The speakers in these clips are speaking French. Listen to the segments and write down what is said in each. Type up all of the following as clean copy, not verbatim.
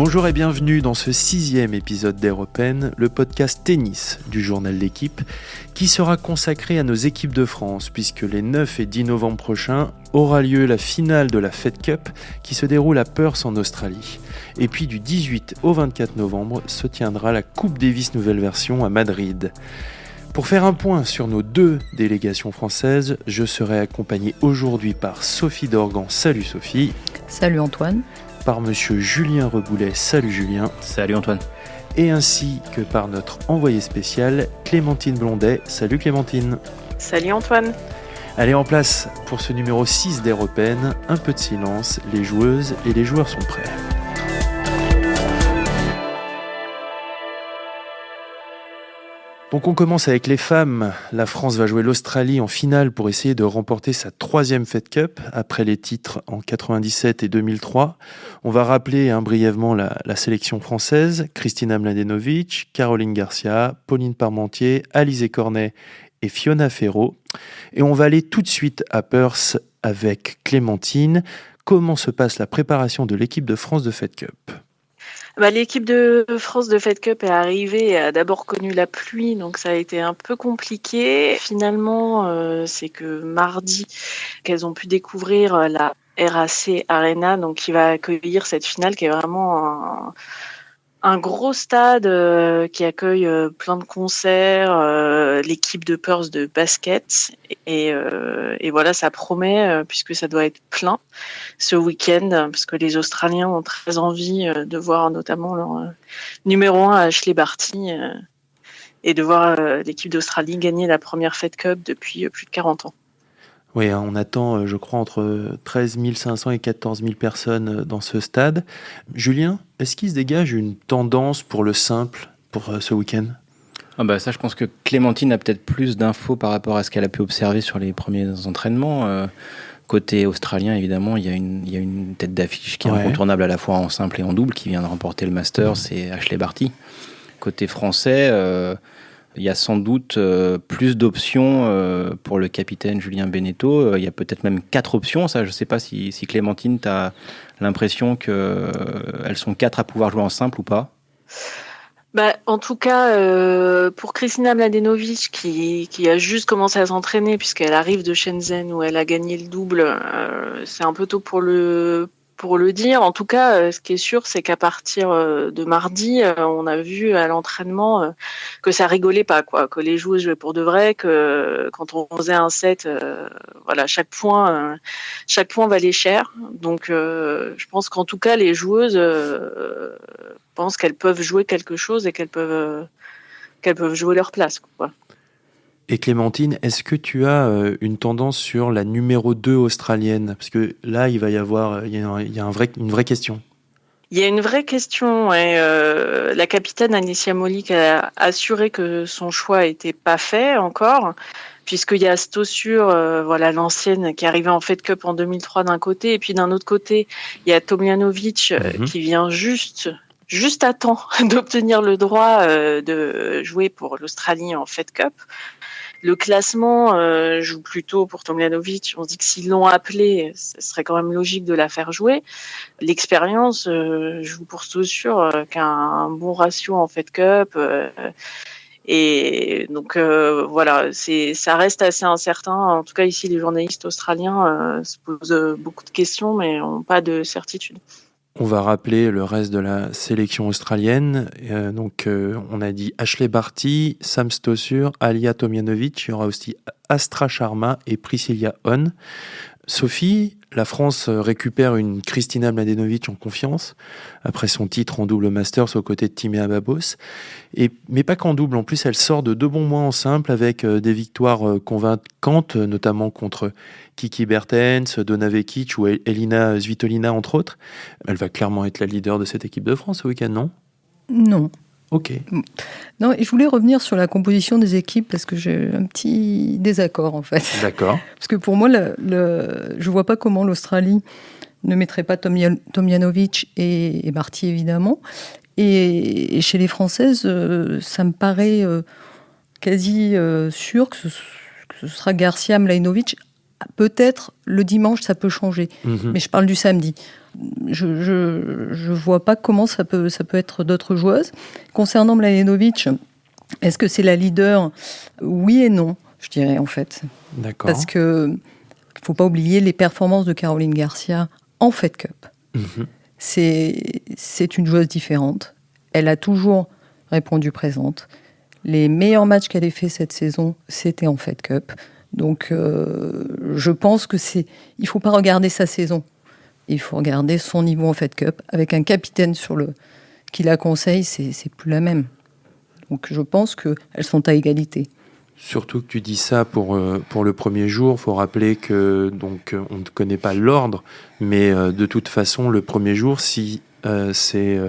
Bonjour et bienvenue dans ce 6e épisode d'Air Open, le podcast tennis du journal L'Équipe, qui sera consacré à nos équipes de France, puisque les 9 et 10 novembre prochains aura lieu la finale de la Fed Cup qui se déroule à Perth en Australie. Et puis du 18 au 24 novembre se tiendra la Coupe Davis nouvelle version à Madrid. Pour faire un point sur nos 2 délégations françaises, je serai accompagné aujourd'hui par Sophie Dorgan. Salut Sophie. Salut Antoine. Par monsieur Julien Reboulet. Salut Julien. Salut Antoine. Et ainsi que par notre envoyée spéciale Clémentine Blondet. Salut Clémentine. Salut Antoine. Allez, en place pour ce numéro 6 d'Air Open, un peu de silence, les joueuses et les joueurs sont prêts. Donc on commence avec les femmes. La France va jouer l'Australie en finale pour essayer de remporter sa 3e Fed Cup après les titres en 97 et 2003. On va rappeler brièvement la sélection française: Kristina Mladenovic, Caroline Garcia, Pauline Parmentier, Alizé Cornet et Fiona Ferro. Et on va aller tout de suite à Perth avec Clémentine. Comment se passe la préparation de l'équipe de France de Fed Cup ? L'équipe de France de Fed Cup est arrivée et a d'abord connu la pluie, donc ça a été un peu compliqué. Finalement, c'est que mardi qu'elles ont pu découvrir la RAC Arena, donc qui va accueillir cette finale qui est vraiment un gros stade qui accueille plein de concerts, l'équipe de Perth de basket et voilà, ça promet puisque ça doit être plein ce week-end parce que les Australiens ont très envie de voir notamment leur numéro 1 Ashley Barty et de voir l'équipe d'Australie gagner la première Fed Cup depuis plus de 40 ans. Oui, on attend, je crois, entre 13 500 et 14 000 personnes dans ce stade. Julien, est-ce qu'il se dégage une tendance pour le simple pour ce week-end ? Ça, je pense que Clémentine a peut-être plus d'infos par rapport à ce qu'elle a pu observer sur les premiers entraînements. Côté australien, évidemment, il y a une tête d'affiche qui est incontournable à la fois en simple et en double, qui vient de remporter le Masters, c'est Ashley Barty. Côté français, il y a sans doute plus d'options pour le capitaine Julien Beneteau. Il y a peut-être même 4 options. Ça, je ne sais pas si Clémentine, tu as l'impression qu'elles sont 4 à pouvoir jouer en simple ou pas. En tout cas, pour Kristina Mladenovic, qui a juste commencé à s'entraîner puisqu'elle arrive de Shenzhen où elle a gagné le double, c'est un peu tôt pour le dire. En tout cas, ce qui est sûr, c'est qu'à partir de mardi, on a vu à l'entraînement que ça rigolait pas, quoi, que les joueuses jouaient pour de vrai, que quand on faisait un set, chaque point valait cher. Donc, je pense qu'en tout cas, les joueuses pensent qu'elles peuvent jouer quelque chose et qu'elles peuvent jouer leur place, quoi. Et Clémentine, est-ce que tu as une tendance sur la numéro 2 australienne ? Parce que là, il y a une vraie question. Il y a une vraie question. La capitaine Alicia Molik a assuré que son choix n'était pas fait encore, puisqu'il y a Stosur, l'ancienne, qui est arrivée en Fed Cup en 2003 d'un côté, et puis d'un autre côté, il y a Tomljanovic qui vient juste à temps d'obtenir le droit de jouer pour l'Australie en Fed Cup. Le classement joue plutôt pour Tomljanovic. On se dit que s'ils l'ont appelée, ce serait quand même logique de la faire jouer. L'expérience joue pour Stosur qui a un bon ratio en Fed Cup. Et donc ça reste assez incertain. En tout cas, ici, les journalistes australiens se posent beaucoup de questions, mais n'ont pas de certitude. On va rappeler le reste de la sélection australienne. On a dit Ashley Barty, Sam Stosur, Alia Tomljanovic. Il y aura aussi Astra Sharma et Priscilla Hon. Sophie, la France récupère une Kristina Mladenovic en confiance après son titre en double Masters aux côtés de Timea Babos. Mais pas qu'en double, en plus elle sort de 2 bons mois en simple avec des victoires convaincantes, notamment contre Kiki Bertens, Donna Vekic ou Elina Svitolina entre autres. Elle va clairement être la leader de cette équipe de France ce week-end, non ? Non. Ok. Non, et je voulais revenir sur la composition des équipes parce que j'ai un petit désaccord en fait. D'accord. Parce que pour moi, je vois pas comment l'Australie ne mettrait pas Tomljanovic et Barty évidemment. Et chez les Françaises, ça me paraît quasi sûr que ce sera Garcia Mladenovic. Peut-être le dimanche, ça peut changer, mais je parle du samedi. Je vois pas comment ça peut être d'autres joueuses. Concernant Mladenovic, est-ce que c'est la leader ? Oui et non, je dirais en fait. D'accord. Parce que faut pas oublier les performances de Caroline Garcia en Fed Cup. Mmh. C'est une joueuse différente. Elle a toujours répondu présente. Les meilleurs matchs qu'elle ait fait cette saison, c'était en Fed Cup. Donc, je pense que il faut pas regarder sa saison. Il faut regarder son niveau en Fed Cup. Avec un capitaine qui la conseille, c'est plus la même. Donc, je pense qu'elles sont à égalité. Surtout que tu dis ça pour le premier jour. Il faut rappeler que on ne connaît pas l'ordre, mais de toute façon, le premier jour, si c'est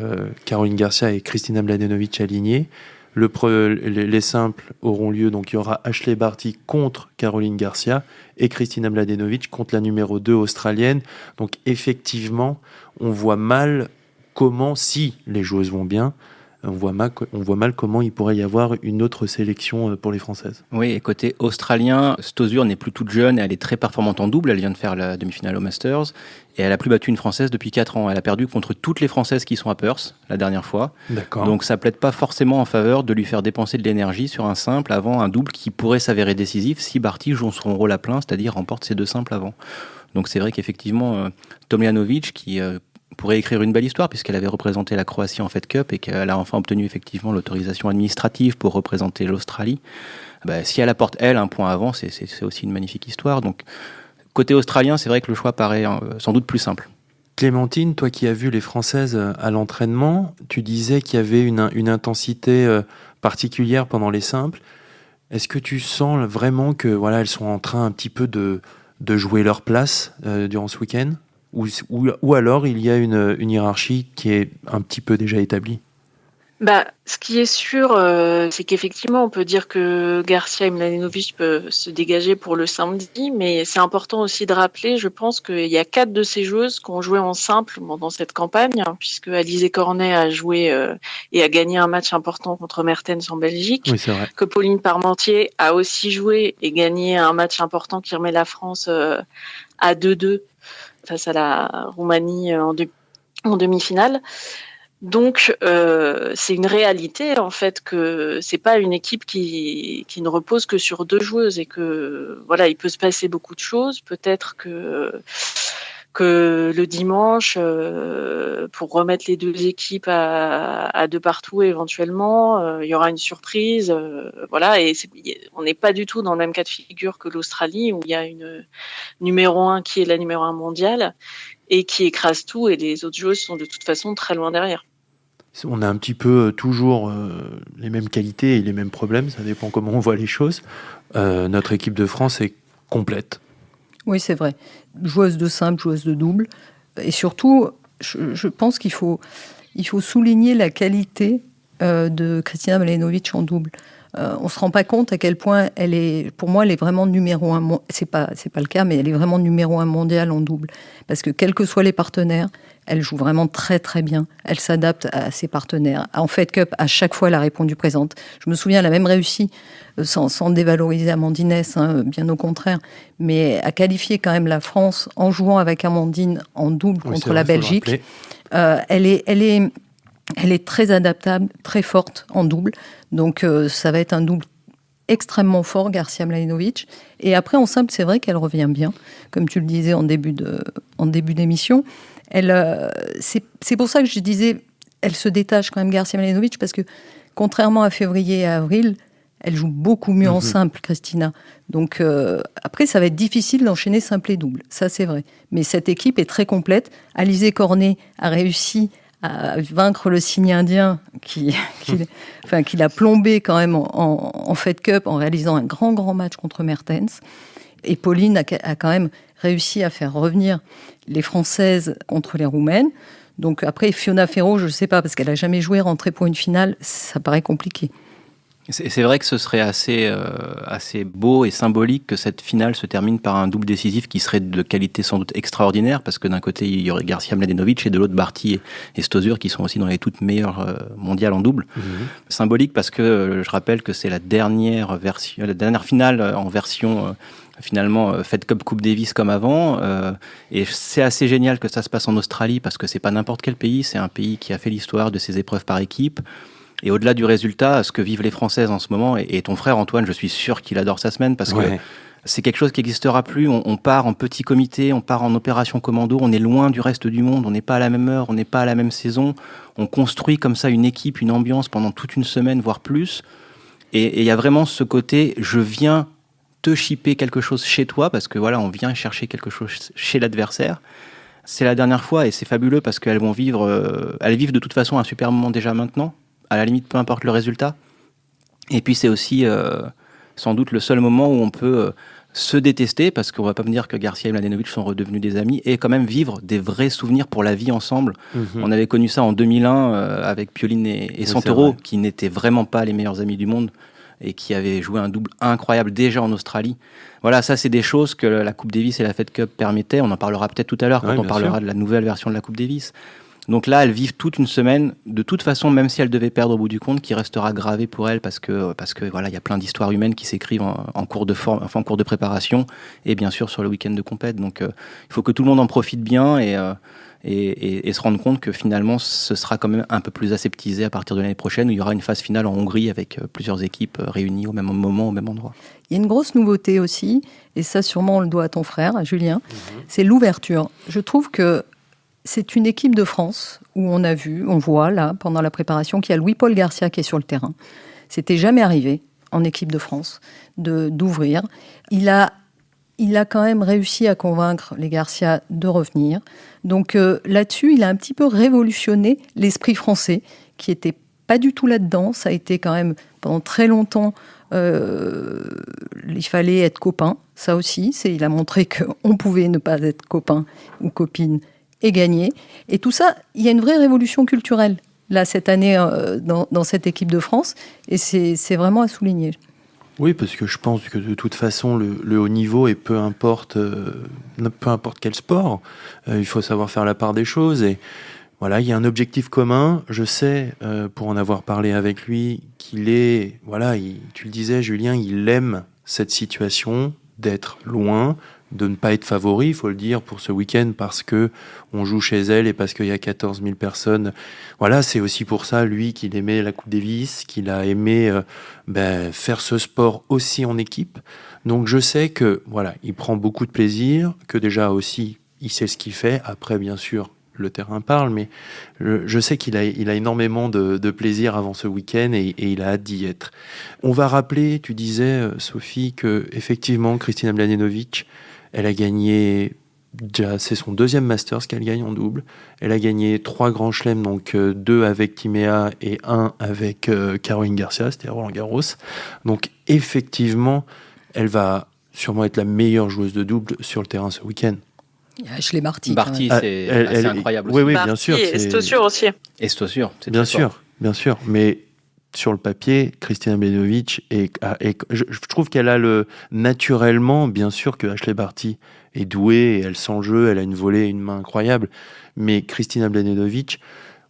Caroline Garcia et Kristina Mladenovic alignés, les simples auront lieu. Donc il y aura Ashley Barty contre Caroline Garcia et Kristina Mladenovic contre la numéro 2 australienne. Donc effectivement, on voit mal comment, si les joueuses vont bien, on voit mal comment il pourrait y avoir une autre sélection pour les Françaises. Oui, et côté australien, Stosur n'est plus toute jeune et elle est très performante en double. Elle vient de faire la demi-finale au Masters et elle a plus battu une Française depuis 4 ans. Elle a perdu contre toutes les Françaises qui sont à Perth la dernière fois. D'accord. Donc ça plaide pas forcément en faveur de lui faire dépenser de l'énergie sur un simple avant un double qui pourrait s'avérer décisif si Barty joue son rôle à plein, c'est-à-dire remporte ses 2 simples avant. Donc c'est vrai qu'effectivement, Tomljanovic qui pourrait écrire une belle histoire puisqu'elle avait représenté la Croatie en Fed Cup et qu'elle a enfin obtenu effectivement l'autorisation administrative pour représenter l'Australie. Si elle apporte un point avant, c'est aussi une magnifique histoire. Donc côté australien, c'est vrai que le choix paraît sans doute plus simple. Clémentine, toi qui as vu les Françaises à l'entraînement, tu disais qu'il y avait une intensité particulière pendant les simples. Est-ce que tu sens vraiment que elles sont en train un petit peu de jouer leur place durant ce week-end ? Ou alors il y a une hiérarchie qui est un petit peu déjà établie? Ce qui est sûr, c'est qu'effectivement, on peut dire que Garcia et Mladenovic peuvent se dégager pour le samedi, mais c'est important aussi de rappeler, je pense qu'il y a 4 de ces joueuses qui ont joué en simple dans cette campagne, puisque Alizé Cornet a joué et a gagné un match important contre Mertens en Belgique, Oui, c'est vrai. que Pauline Parmentier a aussi joué et gagné un match important qui remet la France à 2-2 face à la Roumanie en demi-finale. Donc, c'est une réalité, en fait, que c'est pas une équipe qui ne repose que sur 2 joueuses et que, il peut se passer beaucoup de choses. Peut-être que le dimanche, pour remettre les 2 équipes à 2 partout, éventuellement, il y aura une surprise, et on n'est pas du tout dans le même cas de figure que l'Australie, où il y a une numéro 1 qui est la numéro 1 mondiale et qui écrase tout, et les autres joueuses sont de toute façon très loin derrière. On a un petit peu toujours les mêmes qualités et les mêmes problèmes, ça dépend comment on voit les choses. Notre équipe de France est complète. Oui, c'est vrai. Joueuse de simple, joueuse de double. Et surtout, je pense qu'il faut souligner la qualité de Kristina Mladenovic en double. On ne se rend pas compte à quel point pour moi, elle est vraiment numéro 1. C'est pas le cas, mais elle est vraiment numéro 1 mondial en double. Parce que quels que soient les partenaires, elle joue vraiment très très bien. Elle s'adapte à ses partenaires. En Fed Cup, à chaque fois, elle a répondu présente. Je me souviens, elle a même réussi, sans dévaloriser Amandine Hess, bien au contraire, mais à qualifier quand même la France en jouant avec Amandine en double contre la Belgique. Elle est très adaptable, très forte en double. Donc ça va être un double extrêmement fort, Garcia Mladenovic. Et après, en simple, c'est vrai qu'elle revient bien, comme tu le disais en début d'émission. C'est pour ça que je disais, elle se détache quand même, Garcia Mladenovic, parce que contrairement à février et à avril, elle joue beaucoup mieux en simple, Kristina. Donc après, ça va être difficile d'enchaîner simple et double, ça c'est vrai. Mais cette équipe est très complète. Alizé Cornet a réussi à vaincre le signe indien qui l'a plombé quand même en Fed Cup en réalisant un grand match contre Mertens. Et Pauline a quand même réussi à faire revenir les Françaises contre les Roumaines. Donc après, Fiona Ferro, je ne sais pas, parce qu'elle n'a jamais joué, rentrer pour une finale, ça paraît compliqué. C'est vrai que ce serait assez beau et symbolique que cette finale se termine par un double décisif qui serait de qualité sans doute extraordinaire, parce que d'un côté il y aurait Garcia Mladenovic et de l'autre Barty et Stosur qui sont aussi dans les toutes meilleures mondiales en double. Symbolique parce que je rappelle que c'est la dernière finale en version finalement Fed Cup, Coupe Davis comme avant. Et c'est assez génial que ça se passe en Australie parce que c'est pas n'importe quel pays, c'est un pays qui a fait l'histoire de ses épreuves par équipe. Et au-delà du résultat, ce que vivent les Françaises en ce moment, et ton frère Antoine, je suis sûr qu'il adore sa semaine parce que c'est quelque chose qui n'existera plus. On part en petit comité, on part en opération commando, on est loin du reste du monde, on n'est pas à la même heure, on n'est pas à la même saison. On construit comme ça une équipe, une ambiance pendant toute une semaine, voire plus. Et il y a vraiment ce côté, je viens te shipper quelque chose chez toi, parce que voilà, on vient chercher quelque chose chez l'adversaire. C'est la dernière fois et c'est fabuleux parce qu'elles vont vivre, elles vivent de toute façon un super moment déjà maintenant, à la limite peu importe le résultat. Et puis c'est aussi sans doute le seul moment où on peut se détester, parce qu'on va pas me dire que Garcia et Mladenovic sont redevenus des amis, et quand même vivre des vrais souvenirs pour la vie ensemble. On avait connu ça en 2001 avec Pioline et Santoro, qui n'étaient vraiment pas les meilleurs amis du monde et qui avaient joué un double incroyable déjà en Australie. Voilà, ça c'est des choses que la Coupe Davis et la Fed Cup permettaient. On en parlera peut-être tout à l'heure quand on parlera de la nouvelle version de la Coupe Davis. Donc là, elles vivent toute une semaine, de toute façon, même si elles devaient perdre au bout du compte, qui restera gravé pour elles parce que voilà, il y a plein d'histoires humaines qui s'écrivent en cours de en cours de préparation et bien sûr sur le week-end de compète. Donc il faut que tout le monde en profite bien et se rendre compte que finalement, ce sera quand même un peu plus aseptisé à partir de l'année prochaine où il y aura une phase finale en Hongrie avec plusieurs équipes réunies au même moment, au même endroit. Il y a une grosse nouveauté aussi, et ça sûrement on le doit à ton frère, à Julien, c'est l'ouverture. Je trouve que c'est une équipe de France où on voit là, pendant la préparation, qu'il y a Louis-Paul Garcia qui est sur le terrain. C'était jamais arrivé en équipe de France d'ouvrir. Il a quand même réussi à convaincre les Garcia de revenir. Donc là-dessus, il a un petit peu révolutionné l'esprit français, qui n'était pas du tout là-dedans. Ça a été quand même, pendant très longtemps, il fallait être copain. Ça aussi, il a montré qu'on pouvait ne pas être copain ou copine et gagner. Et tout ça, il y a une vraie révolution culturelle, là, cette année, dans cette équipe de France. Et c'est vraiment à souligner. Oui, parce que je pense que de toute façon, le haut niveau, et peu importe quel sport, il faut savoir faire la part des choses. Et voilà, il y a un objectif commun. Je sais, pour en avoir parlé avec lui, qu'il est... Voilà, tu le disais, Julien, il aime cette situation d'être loin, de ne pas être favori, il faut le dire, pour ce week-end, parce que on joue chez elle et parce qu'il y a 14 000 personnes. Voilà, c'est aussi pour ça, lui, qu'il aimait la Coupe Davis, qu'il a aimé faire ce sport aussi en équipe. Donc je sais que voilà, il prend beaucoup de plaisir, que déjà aussi, il sait ce qu'il fait. Après, bien sûr, le terrain parle, mais je sais qu'il a énormément de plaisir avant ce week-end et il a hâte d'y être. On va rappeler, tu disais, Sophie, que effectivement, Kristina Mladenovic, elle a gagné, déjà c'est son deuxième Masters qu'elle gagne en double. Elle a gagné 3 grands chelems, donc 2 avec Timea et 1 avec Caroline Garcia, c'était Roland Garros. Donc effectivement, elle va sûrement être la meilleure joueuse de double sur le terrain ce week-end. Ashley Barty. Barty, c'est incroyable aussi. Oui, Barty, bien sûr. Et Stosur aussi. Et Stosur, c'est bien sûr, bien sûr. Mais sur le papier, Kristina Mladenovic, je trouve qu'elle a naturellement, bien sûr que Ashley Barty est douée, elle sent le jeu, elle a une volée, une main incroyable. Mais Kristina Mladenovic,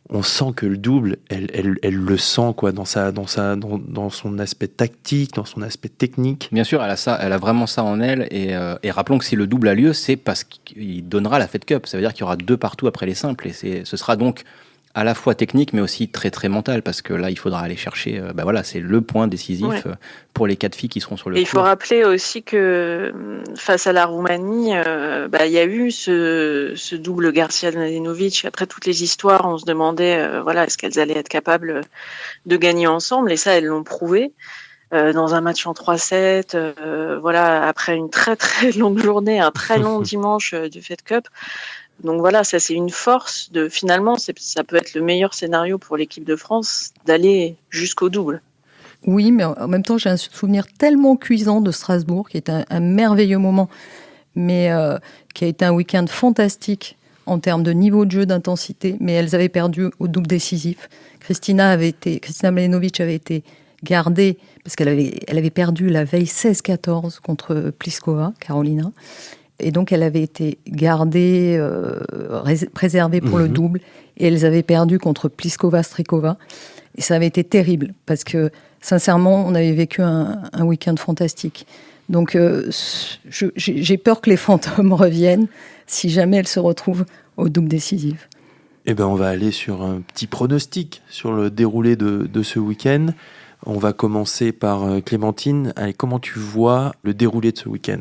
on sent que le double, elle le sent quoi, dans son aspect tactique, dans son aspect technique. Bien sûr, elle a vraiment ça en elle. Et rappelons que si le double a lieu, c'est parce qu'il donnera la Fed Cup. Ça veut dire qu'il y aura 2 partout après les simples. Et ce sera donc à la fois technique, mais aussi très très mental, parce que là, il faudra aller chercher. C'est le point décisif pour les 4 filles qui seront sur le. Et il faut rappeler aussi que face à la Roumanie, il y a eu ce double Garcia-Mladenovic. Après toutes les histoires, on se demandait, est-ce qu'elles allaient être capables de gagner ensemble, et ça, elles l'ont prouvé. Dans un match en 3-7, après une très très longue journée, un très long dimanche du Fed Cup. Donc voilà, ça c'est une force finalement, ça peut être le meilleur scénario pour l'équipe de France d'aller jusqu'au double. Oui, mais en même temps, j'ai un souvenir tellement cuisant de Strasbourg, qui est un merveilleux moment, mais qui a été un week-end fantastique en termes de niveau de jeu, d'intensité, mais elles avaient perdu au double décisif. Kristina Mladenovic avait été gardée, parce qu'elle avait perdu la veille 16-14 contre Pliskova, Carolina. Et donc, elle avait été gardée, préservée pour le double. Et elles avaient perdu contre Pliskova-Strikova. Et ça avait été terrible, parce que, sincèrement, on avait vécu un week-end fantastique. Donc j'ai peur que les fantômes reviennent si jamais elle se retrouve au double décisif. Eh ben, on va aller sur un petit pronostic sur le déroulé de ce week-end. On va commencer par Clémentine. Allez, comment tu vois le déroulé de ce week-end ?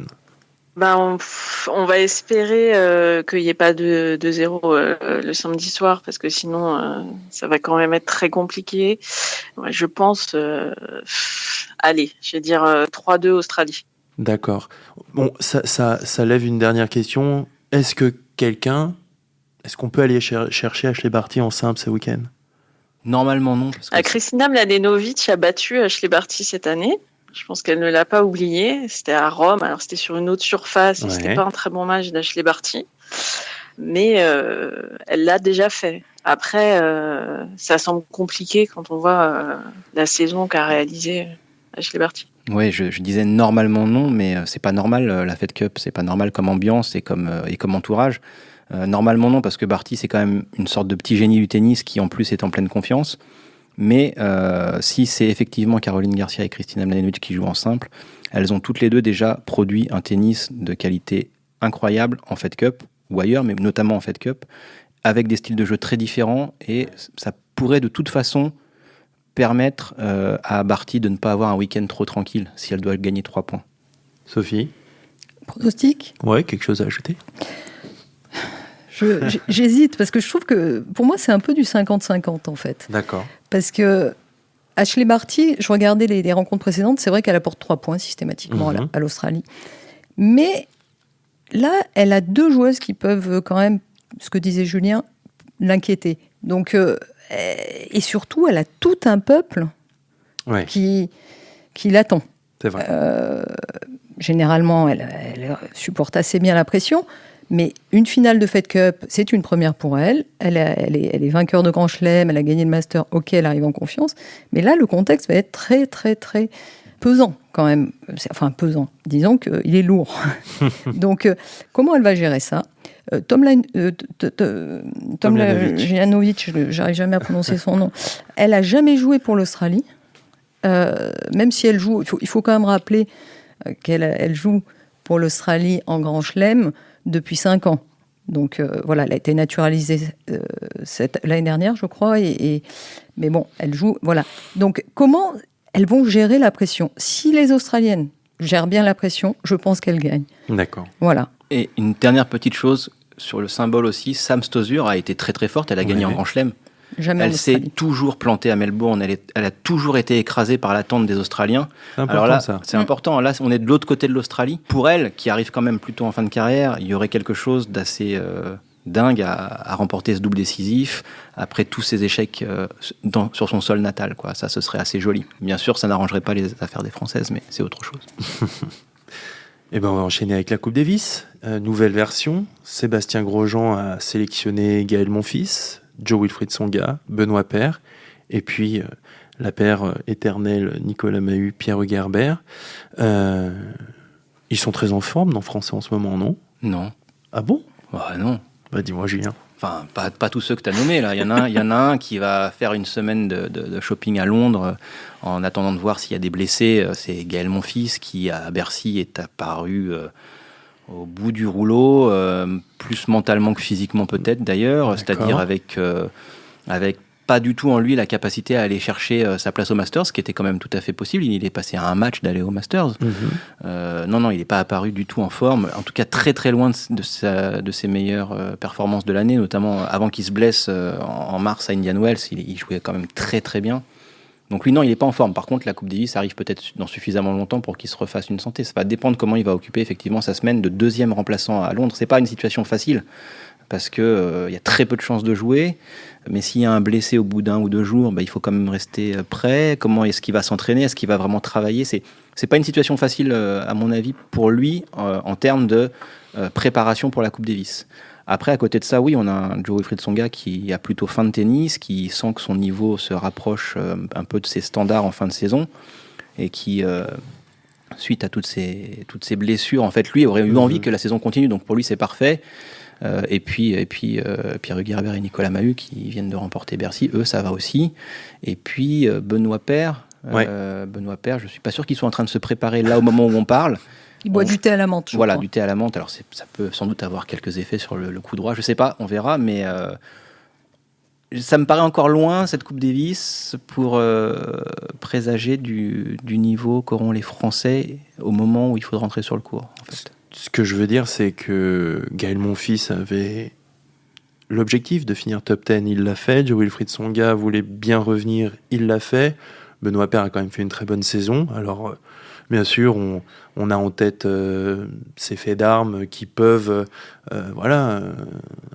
On va espérer qu'il n'y ait pas de 0 le samedi soir, parce que sinon, ça va quand même être très compliqué. Ouais, je pense, allez, je vais dire 3-2 Australie. D'accord. Bon, ça lève une dernière question. Est-ce qu'on peut aller chercher Ashleigh Barty en simple ce week-end ? Normalement, non. Parce que Kristina Mladenovic a battu Ashleigh Barty cette année. Je pense qu'elle ne l'a pas oublié. C'était à Rome. Alors, c'était sur une autre surface. Et c'était pas un très bon match d'Ashleigh Barty. Mais elle l'a déjà fait. Après, ça semble compliqué quand on voit la saison qu'a réalisée Ashleigh Barty. Oui, je disais normalement non, mais c'est pas normal, la Fed Cup. C'est pas normal comme ambiance et comme entourage. Normalement non, parce que Barty, c'est quand même une sorte de petit génie du tennis qui, en plus, est en pleine confiance. Mais si c'est effectivement Caroline Garcia et Kristina Mladenovic qui jouent en simple, elles ont toutes les deux déjà produit un tennis de qualité incroyable en Fed Cup ou ailleurs, mais notamment en Fed Cup, avec des styles de jeu très différents, et ça pourrait de toute façon permettre à Barty de ne pas avoir un week-end trop tranquille si elle doit gagner 3 points. Sophie ? Pronostic ? Ouais, quelque chose à ajouter ? J'hésite, parce que je trouve que, pour moi, c'est un peu du 50-50, en fait. D'accord. Parce que Ashleigh Barty, je regardais les rencontres précédentes, c'est vrai qu'elle apporte 3 points systématiquement à l'Australie. Mais là, elle a 2 joueuses qui peuvent quand même, ce que disait Julien, l'inquiéter. Donc, et surtout, elle a tout un peuple qui l'attend. C'est vrai. Généralement, elle supporte assez bien la pression. Mais une finale de Fed Cup, c'est une première pour elle. Elle est vainqueur de Grand Chelem, elle a gagné le Master. Ok, elle arrive en confiance. Mais là, le contexte va être très, très, très pesant quand même. Enfin, pesant. Disons qu'il est lourd. Donc, comment elle va gérer ça ? Tomljanovic, j'arrive jamais à prononcer son nom. Elle a jamais joué pour l'Australie. Même si elle joue, il faut quand même rappeler qu'elle joue pour l'Australie en Grand Chelem depuis 5 ans. Donc voilà, elle a été naturalisée l'année dernière, je crois. Mais bon, elle joue. Voilà. Donc comment elles vont gérer la pression ? Si les Australiennes gèrent bien la pression, je pense qu'elles gagnent. D'accord. Voilà. Et une dernière petite chose sur le symbole aussi, Sam Stosur a été très très forte. Elle a gagné en Grand Chelem. Jamais elle s'est toujours plantée à Melbourne. Elle a toujours été écrasée par l'attente des Australiens. C'est important. Alors là, ça. C'est important. Là, on est de l'autre côté de l'Australie. Pour elle, qui arrive quand même plutôt en fin de carrière, il y aurait quelque chose d'assez dingue à remporter ce double décisif après tous ces échecs sur son sol natal, quoi. Ça, ce serait assez joli. Bien sûr, ça n'arrangerait pas les affaires des Françaises, mais c'est autre chose. Et ben on va enchaîner avec la Coupe Davis. Nouvelle version. Sébastien Grosjean a sélectionné Gaël Monfils, Jo-Wilfried Tsonga, Benoît Paire, et puis la paire éternelle Nicolas Mahut, Pierre Hugerbert. Ils sont très en forme dans Français en ce moment, non ? Non. Ah bon ? Bah non. Bah dis-moi Julien. Enfin, pas tous ceux que tu as nommés, là. Il y en a un qui va faire une semaine de shopping à Londres en attendant de voir s'il y a des blessés. C'est Gaël Monfils qui, à Bercy, est apparu au bout du rouleau, plus mentalement que physiquement peut-être d'ailleurs. D'accord. C'est-à-dire avec pas du tout en lui la capacité à aller chercher sa place au Masters, ce qui était quand même tout à fait possible. Il est passé à un match d'aller au Masters. Non, il n'est pas apparu du tout en forme. En tout cas, très très loin de ses meilleures performances de l'année, notamment avant qu'il se blesse en mars à Indian Wells. Il jouait quand même très très bien. Donc lui, non, il n'est pas en forme. Par contre, la Coupe Davis arrive peut-être dans suffisamment longtemps pour qu'il se refasse une santé. Ça va dépendre comment il va occuper effectivement sa semaine de deuxième remplaçant à Londres. C'est pas une situation facile parce que y a très peu de chances de jouer. Mais s'il y a un blessé au bout d'1 ou 2 jours, il faut quand même rester prêt. Comment est-ce qu'il va s'entraîner ? Est-ce qu'il va vraiment travailler ? C'est pas une situation facile, à mon avis, pour lui en termes de préparation pour la Coupe Davis. Après, à côté de ça, oui, on a un Jo-Wilfried Tsonga qui a plutôt fin de tennis, qui sent que son niveau se rapproche un peu de ses standards en fin de saison, et qui, suite à toutes ces blessures, en fait, lui aurait eu envie que la saison continue, donc pour lui, c'est parfait. Et puis Pierre Hugerbert et Nicolas Mahut qui viennent de remporter Bercy, eux, ça va aussi. Et puis Benoît Paire, Benoît Paire. Je ne suis pas sûr qu'ils soient en train de se préparer là au moment où on parle. Il boit du thé à la menthe. Voilà, du thé à la menthe. Alors ça peut sans doute avoir quelques effets sur le coup droit. Je ne sais pas, on verra. Mais ça me paraît encore loin, cette Coupe Davis, pour présager du niveau qu'auront les Français au moment où il faudra rentrer sur le court. En fait. Ce que je veux dire, c'est que Gaël Monfils avait l'objectif de finir top 10, il l'a fait. Joe Wilfried Tsonga voulait bien revenir, il l'a fait. Benoît Paire a quand même fait une très bonne saison. Alors, bien sûr, on a en tête ces faits d'armes qui peuvent un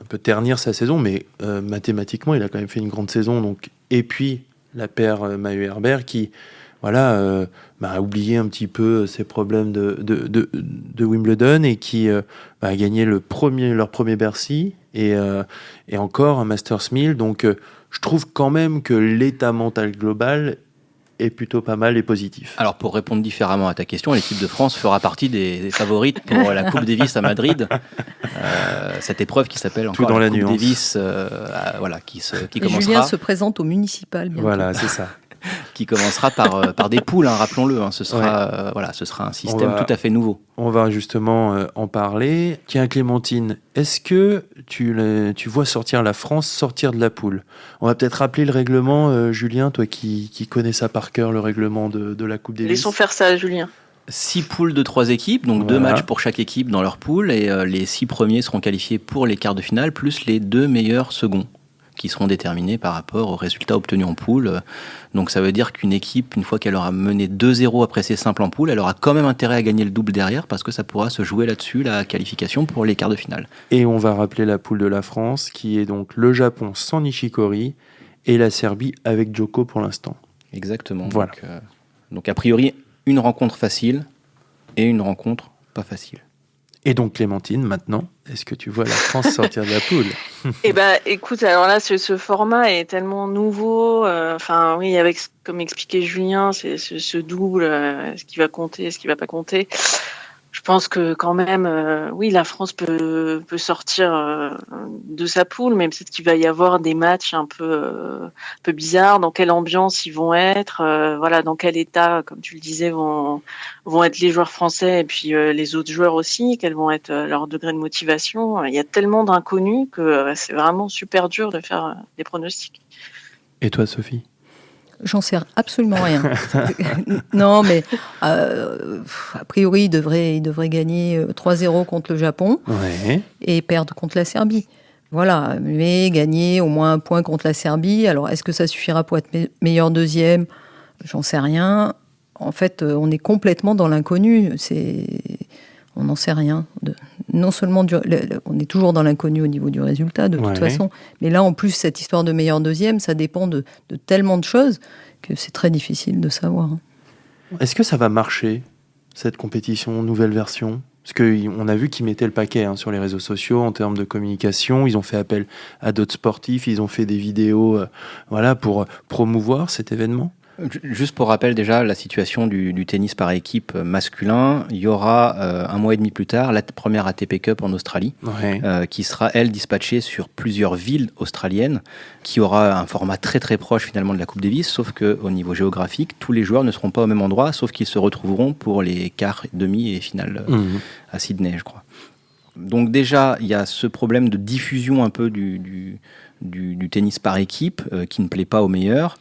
peu ternir sa saison, mais mathématiquement, il a quand même fait une grande saison. Donc. Et puis, la paire Mahut-Herbert qui a oublié un petit peu ses problèmes de Wimbledon et qui a gagné leur premier Bercy et encore un Masters 1000. Donc, je trouve quand même que l'état mental global est plutôt pas mal et positif. Alors, pour répondre différemment à ta question, l'équipe de France fera partie des favorites pour la Coupe Davis à Madrid. Cette épreuve qui s'appelle encore la Coupe Davis, qui commencera... Julien se présente au municipal bientôt. Voilà, c'est ça. Qui commencera par des poules, rappelons-le. Ce sera un système tout à fait nouveau. On va justement en parler. Tiens, Clémentine, est-ce que tu vois la France sortir de la poule ? On va peut-être rappeler le règlement, Julien, toi qui connais ça par cœur, le règlement de la Coupe Davis. Laissons faire ça, Julien. 6 poules de 3 équipes, donc 2 matchs pour chaque équipe dans leur poule, et les 6 premiers seront qualifiés pour les quarts de finale, plus les 2 meilleurs seconds, qui seront déterminés par rapport aux résultats obtenus en poule. Donc ça veut dire qu'une équipe, une fois qu'elle aura mené 2-0 après ses simples en poule, elle aura quand même intérêt à gagner le double derrière, parce que ça pourra se jouer là-dessus, la qualification pour les quarts de finale. Et on va rappeler la poule de la France, qui est donc le Japon sans Nishikori, et la Serbie avec Djoko pour l'instant. Exactement. Voilà. Donc a priori, une rencontre facile et une rencontre pas facile. Et donc Clémentine, maintenant, est-ce que tu vois la France sortir de la poule ? Écoute, alors là, ce format est tellement nouveau. Avec, comme expliquait Julien, c'est ce double, ce qui va compter, ce qui va pas compter. Je pense que quand même, la France peut sortir de sa poule, mais peut-être qu'il va y avoir des matchs un peu bizarres. Dans quelle ambiance ils vont être, dans quel état, comme tu le disais, vont être les joueurs français et puis les autres joueurs aussi. Quels vont être leur degré de motivation. Il y a tellement d'inconnus que c'est vraiment super dur de faire des pronostics. Et toi, Sophie ? J'en sais absolument rien. Non, mais a priori, il devrait gagner 3-0 contre le Japon et perdre contre la Serbie. Voilà, mais gagner au moins un point contre la Serbie. Alors, est-ce que ça suffira pour être meilleur deuxième ? J'en sais rien. En fait, on est complètement dans l'inconnu. On n'en sait rien. Non seulement on est toujours dans l'inconnu au niveau du résultat, de toute façon, mais là, en plus, cette histoire de meilleur deuxième, ça dépend de tellement de choses que c'est très difficile de savoir. Est-ce que ça va marcher, cette compétition, nouvelle version ? Parce qu'on a vu qu'ils mettaient le paquet sur les réseaux sociaux en termes de communication. Ils ont fait appel à d'autres sportifs, ils ont fait des vidéos pour promouvoir cet événement. Juste pour rappel déjà, la situation du tennis par équipe masculin, il y aura un mois et demi plus tard la première ATP Cup en Australie, qui sera, elle, dispatchée sur plusieurs villes australiennes, qui aura un format très très proche finalement de la Coupe Davis, sauf qu'au niveau géographique, tous les joueurs ne seront pas au même endroit, sauf qu'ils se retrouveront pour les quarts, demi et finales à Sydney, je crois. Donc déjà, il y a ce problème de diffusion un peu du tennis par équipe qui ne plaît pas aux meilleurs.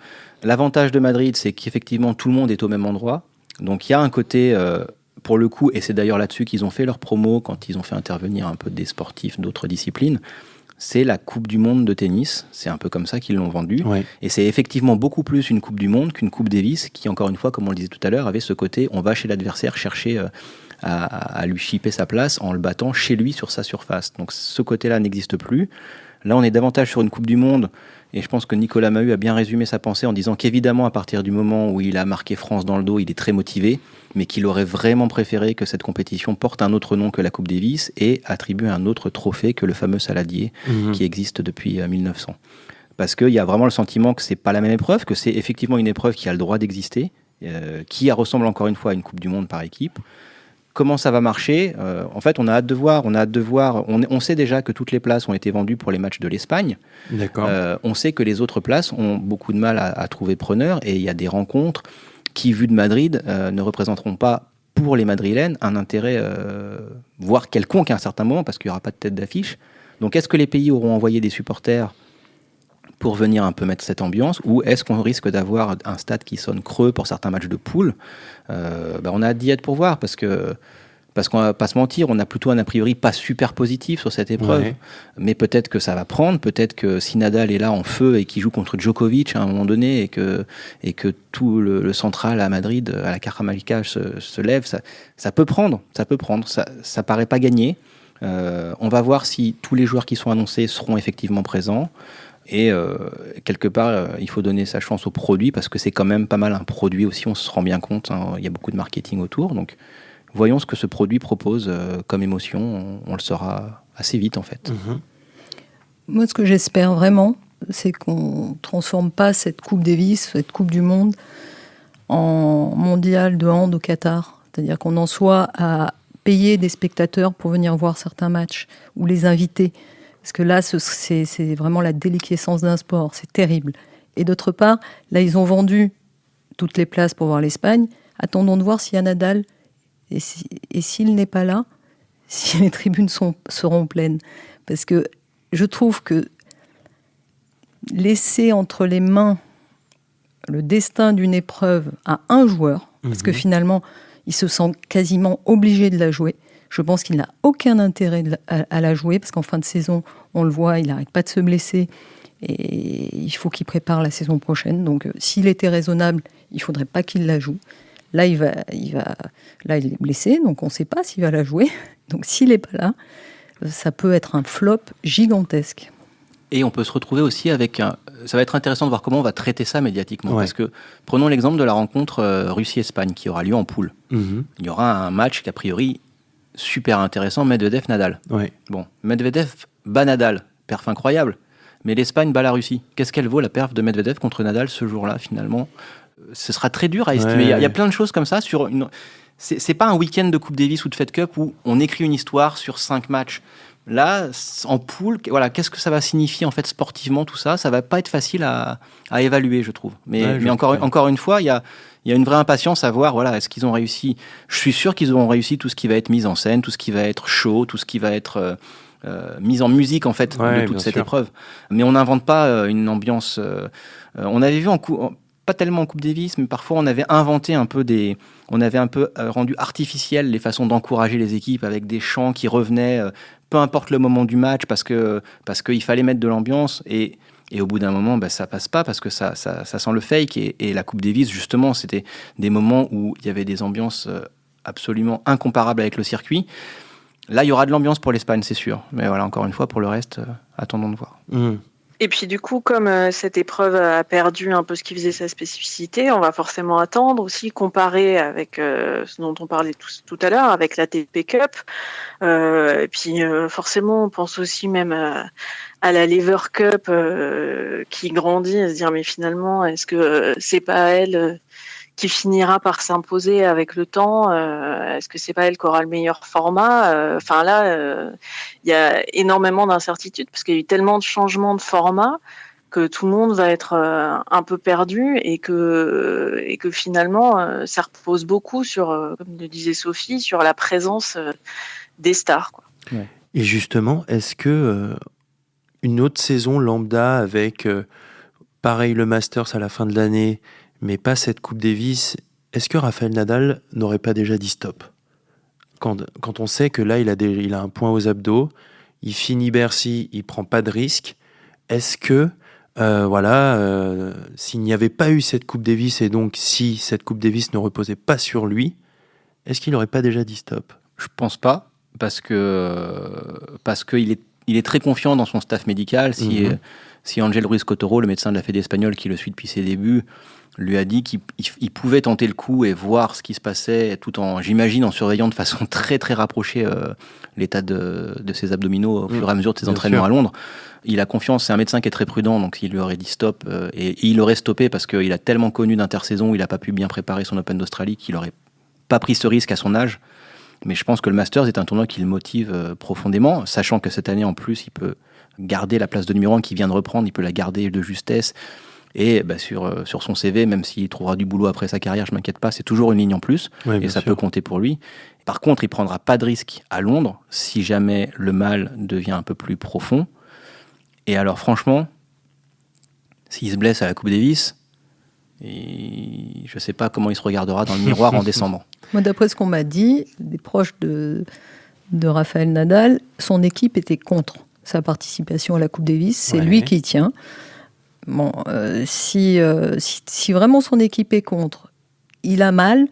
L'avantage de Madrid, c'est qu'effectivement, tout le monde est au même endroit. Donc, il y a un côté, pour le coup, et c'est d'ailleurs là-dessus qu'ils ont fait leur promo quand ils ont fait intervenir un peu des sportifs d'autres disciplines, c'est la Coupe du Monde de tennis. C'est un peu comme ça qu'ils l'ont vendue. Et c'est effectivement beaucoup plus une Coupe du Monde qu'une Coupe Davis qui, encore une fois, comme on le disait tout à l'heure, avait ce côté, on va chez l'adversaire chercher à lui chipper sa place en le battant chez lui sur sa surface. Donc, ce côté-là n'existe plus. Là, on est davantage sur une Coupe du Monde. Et je pense que Nicolas Mahut a bien résumé sa pensée en disant qu'évidemment, à partir du moment où il a marqué France dans le dos, il est très motivé, mais qu'il aurait vraiment préféré que cette compétition porte un autre nom que la Coupe Davis et attribue un autre trophée que le fameux Saladier qui existe depuis 1900. Parce qu'il y a vraiment le sentiment que c'est pas la même épreuve, que c'est effectivement une épreuve qui a le droit d'exister, qui ressemble encore une fois à une Coupe du Monde par équipe. Comment ça va marcher ? En fait, on a hâte de voir. On sait déjà que toutes les places ont été vendues pour les matchs de l'Espagne. D'accord. On sait que les autres places ont beaucoup de mal à trouver preneur et il y a des rencontres qui, vu de Madrid, ne représenteront pas pour les Madrilènes un intérêt, voire quelconque à un certain moment, parce qu'il n'y aura pas de tête d'affiche. Donc est-ce que les pays auront envoyé des supporters pour venir un peu mettre cette ambiance, ou est-ce qu'on risque d'avoir un stade qui sonne creux pour certains matchs de poule? On a hâte d'y être pour voir, parce qu'on va pas se mentir, on a plutôt un a priori pas super positif sur cette épreuve, mais peut-être que ça va prendre, peut-être que si Nadal est là en feu et qu'il joue contre Djokovic à un moment donné, et que tout le central à Madrid, à la Cajamarca se lève, ça peut prendre, ça paraît pas gagné. On va voir si tous les joueurs qui sont annoncés seront effectivement présents. Et quelque part, il faut donner sa chance au produit, parce que c'est quand même pas mal un produit aussi, on se rend bien compte, hein, il y a beaucoup de marketing autour. Donc voyons ce que ce produit propose comme émotion, on le saura assez vite en fait. Moi, ce que j'espère vraiment, c'est qu'on ne transforme pas cette Coupe Davis, cette Coupe du Monde, en mondial de hand au Qatar. C'est-à-dire qu'on en soit à payer des spectateurs pour venir voir certains matchs, ou les inviter. Parce que là, c'est vraiment la déliquescence d'un sport. C'est terrible. Et d'autre part, là, ils ont vendu toutes les places pour voir l'Espagne. Attendons de voir s'il y a Nadal. Et s'il n'est pas là, si les tribunes seront pleines. Parce que je trouve que laisser entre les mains le destin d'une épreuve à un joueur, parce que finalement, il se sent quasiment obligé de la jouer. Je pense qu'il n'a aucun intérêt à la jouer, parce qu'en fin de saison, on le voit, il n'arrête pas de se blesser, et il faut qu'il prépare la saison prochaine. Donc, s'il était raisonnable, il ne faudrait pas qu'il la joue. Là, là, il est blessé, donc on ne sait pas s'il va la jouer. Donc, s'il n'est pas là, ça peut être un flop gigantesque. Et on peut se retrouver aussi avec ça va être intéressant de voir comment on va traiter ça médiatiquement. Parce que, prenons l'exemple de la rencontre Russie-Espagne, qui aura lieu en poule. Il y aura un match qu'a priori super intéressant, Medvedev-Nadal. Bon, Medvedev bat Nadal, perf incroyable, mais l'Espagne bat la Russie. Qu'est-ce qu'elle vaut, la perf de Medvedev contre Nadal ce jour-là, finalement? Ce sera très dur à estimer. Il y a plein de choses comme ça. C'est pas un week-end de Coupe Davis ou de Fed Cup où on écrit une histoire sur 5 matchs. Là, en poule, voilà, qu'est-ce que ça va signifier en fait sportivement, tout ça? Ça va pas être facile à évaluer, je trouve. Mais encore une fois, il y a une vraie impatience à voir, voilà, est-ce qu'ils ont réussi? Je suis sûr qu'ils auront réussi tout ce qui va être mise en scène, tout ce qui va être show, tout ce qui va être mise en musique, en fait, de toute cette épreuve. Mais on n'invente pas une ambiance... on avait vu pas tellement en Coupe Davis, mais parfois on avait inventé un peu on avait un peu rendu artificielles les façons d'encourager les équipes avec des chants qui revenaient, peu importe le moment du match, parce qu'il fallait mettre de l'ambiance, et au bout d'un moment, ça passe pas, parce que ça sent le fake, et la Coupe Davis, justement, c'était des moments où il y avait des ambiances absolument incomparables avec le circuit. Là, il y aura de l'ambiance pour l'Espagne, c'est sûr. Mais voilà, encore une fois, pour le reste, attendons de voir. Et puis du coup, comme cette épreuve a perdu un peu ce qui faisait sa spécificité, on va forcément attendre aussi, comparer avec ce dont on parlait tout à l'heure, avec la ATP Cup. Et puis forcément, on pense aussi même à la Lever Cup qui grandit, à se dire mais finalement, est-ce que c'est pas elle qui finira par s'imposer avec le temps? Est-ce que c'est pas elle qui aura le meilleur format? Enfin là, il y a énormément d'incertitudes, parce qu'il y a eu tellement de changements de format que tout le monde va être un peu perdu, et que finalement, ça repose beaucoup sur, comme le disait Sophie, sur la présence des stars, quoi. Et justement, est-ce que une autre saison lambda avec pareil le Masters à la fin de l'année, mais pas cette Coupe Davis, est-ce que Rafael Nadal n'aurait pas déjà dit stop? Quand on sait que là, il a un point aux abdos, il finit Bercy, il prend pas de risque, est-ce que, s'il n'y avait pas eu cette Coupe Davis, et donc si cette Coupe Davis ne reposait pas sur lui, est-ce qu'il n'aurait pas déjà dit stop? Je pense pas, parce qu'il est très confiant dans son staff médical. Si Ángel Ruiz Cotoro, le médecin de la Fédé espagnole qui le suit depuis ses débuts, lui a dit qu'il pouvait tenter le coup et voir ce qui se passait, tout en, j'imagine, en surveillant de façon très très rapprochée l'état de ses abdominaux au fur et à mesure de ses entraînements à Londres. Il a confiance, c'est un médecin qui est très prudent, donc il lui aurait dit stop, et il aurait stoppé, parce qu'il a tellement connu d'intersaison où il n'a pas pu bien préparer son Open d'Australie qu'il n'aurait pas pris ce risque à son âge. Mais je pense que le Masters est un tournoi qui le motive profondément, sachant que cette année en plus il peut garder la place de numéro 1 qu'il vient de reprendre, il peut la garder de justesse. Et sur son CV, même s'il trouvera du boulot après sa carrière, je m'inquiète pas, c'est toujours une ligne en plus, et ça peut compter pour lui. Par contre, il prendra pas de risque à Londres si jamais le mal devient un peu plus profond. Et alors franchement, s'il se blesse à la Coupe Davis, je sais pas comment il se regardera dans le miroir en décembre. Moi, d'après ce qu'on m'a dit, des proches de Rafael Nadal, son équipe était contre sa participation à la Coupe Davis. C'est lui qui y tient. Bon, si vraiment son équipe est contre, il a mal,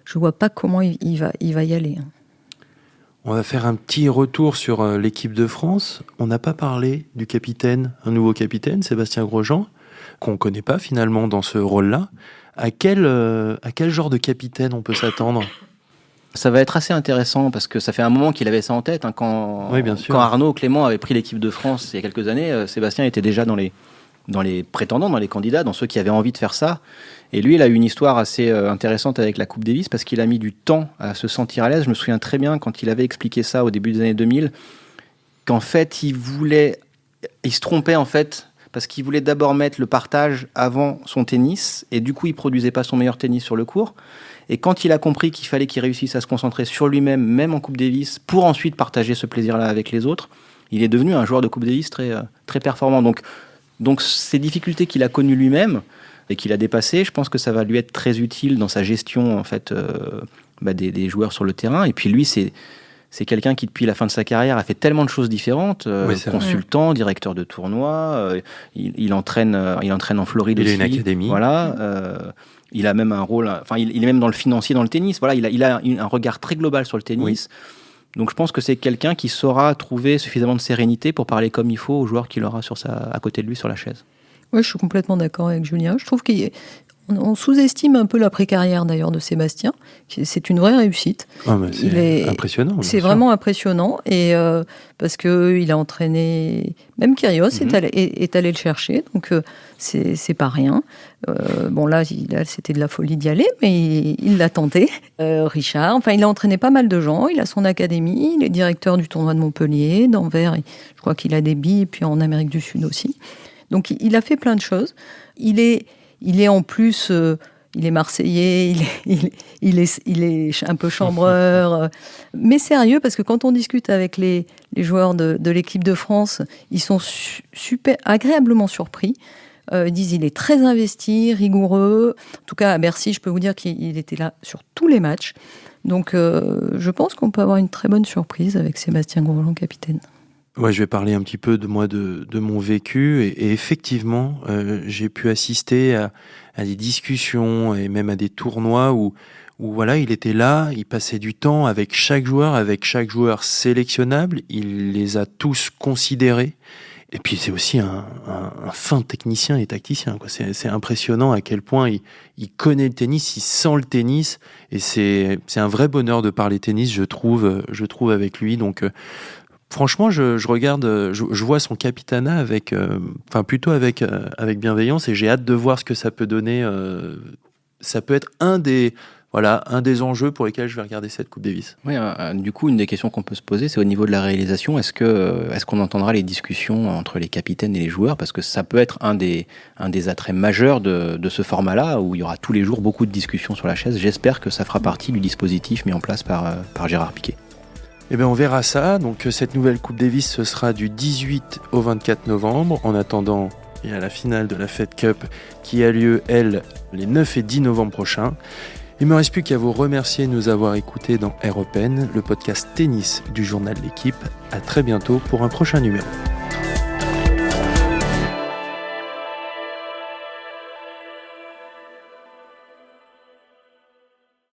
je vois pas comment il va y aller. On va faire un petit retour sur l'équipe de France. On n'a pas parlé du capitaine, un nouveau capitaine, Sébastien Grosjean, qu'on ne connaît pas finalement dans ce rôle-là. À quel genre de capitaine on peut s'attendre ? Ça va être assez intéressant parce que ça fait un moment qu'il avait ça en tête. Quand Arnaud Clément avait pris l'équipe de France il y a quelques années, Sébastien était déjà dans les prétendants, dans les candidats, dans ceux qui avaient envie de faire ça. Et lui, il a eu une histoire assez intéressante avec la Coupe Davis parce qu'il a mis du temps à se sentir à l'aise. Je me souviens très bien quand il avait expliqué ça au début des années 2000, qu'en fait, il se trompait en fait parce qu'il voulait d'abord mettre le partage avant son tennis et du coup, il produisait pas son meilleur tennis sur le court. Et quand il a compris qu'il fallait qu'il réussisse à se concentrer sur lui-même, même en Coupe Davis, pour ensuite partager ce plaisir-là avec les autres, il est devenu un joueur de Coupe Davis très, très performant. Donc ces difficultés qu'il a connues lui-même et qu'il a dépassées, je pense que ça va lui être très utile dans sa gestion en fait, des joueurs sur le terrain. Et puis lui, c'est quelqu'un qui, depuis la fin de sa carrière, a fait tellement de choses différentes. Consultant, directeur de tournoi, il entraîne en Floride aussi. Il a une académie. Voilà. Il a même un rôle... Enfin, il est même dans le financier, dans le tennis. Voilà, il a un regard très global sur le tennis. Oui. Donc je pense que c'est quelqu'un qui saura trouver suffisamment de sérénité pour parler comme il faut aux joueurs qu'il aura à côté de lui sur la chaise. Oui, je suis complètement d'accord avec Julien. Je trouve qu'on sous-estime un peu l'après-carrière d'ailleurs de Sébastien. C'est une vraie réussite. C'est impressionnant. C'est vraiment impressionnant. Et parce qu'il a entraîné... Même Kyrgios est allé le chercher. Donc c'est pas rien. Bon là, c'était de la folie d'y aller, mais il l'a tenté. Richard, enfin il a entraîné pas mal de gens. Il a son académie. Il est directeur du tournoi de Montpellier, d'Anvers. Je crois qu'il a des billes, et puis en Amérique du Sud aussi. Donc il a fait plein de choses. Il est en plus, il est marseillais, il est un peu chambreur, mais sérieux, parce que quand on discute avec les joueurs de l'équipe de France, ils sont super agréablement surpris. Ils disent il est très investi, rigoureux. En tout cas, à Bercy, je peux vous dire qu'il était là sur tous les matchs. Donc je pense qu'on peut avoir une très bonne surprise avec Sébastien Grosjean, capitaine. Ouais, je vais parler un petit peu de moi, de mon vécu. Et effectivement, j'ai pu assister à des discussions et même à des tournois où voilà, il était là, il passait du temps avec chaque joueur sélectionnable. Il les a tous considérés. Et puis c'est aussi un fin technicien et tacticien, quoi. C'est impressionnant à quel point il connaît le tennis, il sent le tennis. Et c'est un vrai bonheur de parler tennis, je trouve avec lui. Donc franchement, je regarde, je vois son capitanat plutôt avec bienveillance, et j'ai hâte de voir ce que ça peut donner. Ça peut être un des enjeux pour lesquels je vais regarder cette Coupe Davis. Oui, du coup, une des questions qu'on peut se poser, c'est au niveau de la réalisation. Est-ce qu'on entendra les discussions entre les capitaines et les joueurs ? Parce que ça peut être un des attraits majeurs de ce format-là, où il y aura tous les jours beaucoup de discussions sur la chaise. J'espère que ça fera partie du dispositif mis en place par Gérard Piquet. Eh bien, on verra ça. Donc, cette nouvelle Coupe Davis, ce sera du 18 au 24 novembre. En attendant, il y a la finale de la Fed Cup qui a lieu, elle, les 9 et 10 novembre prochains. Il ne me reste plus qu'à vous remercier de nous avoir écoutés dans Air Open, le podcast tennis du journal L'Équipe. À très bientôt pour un prochain numéro.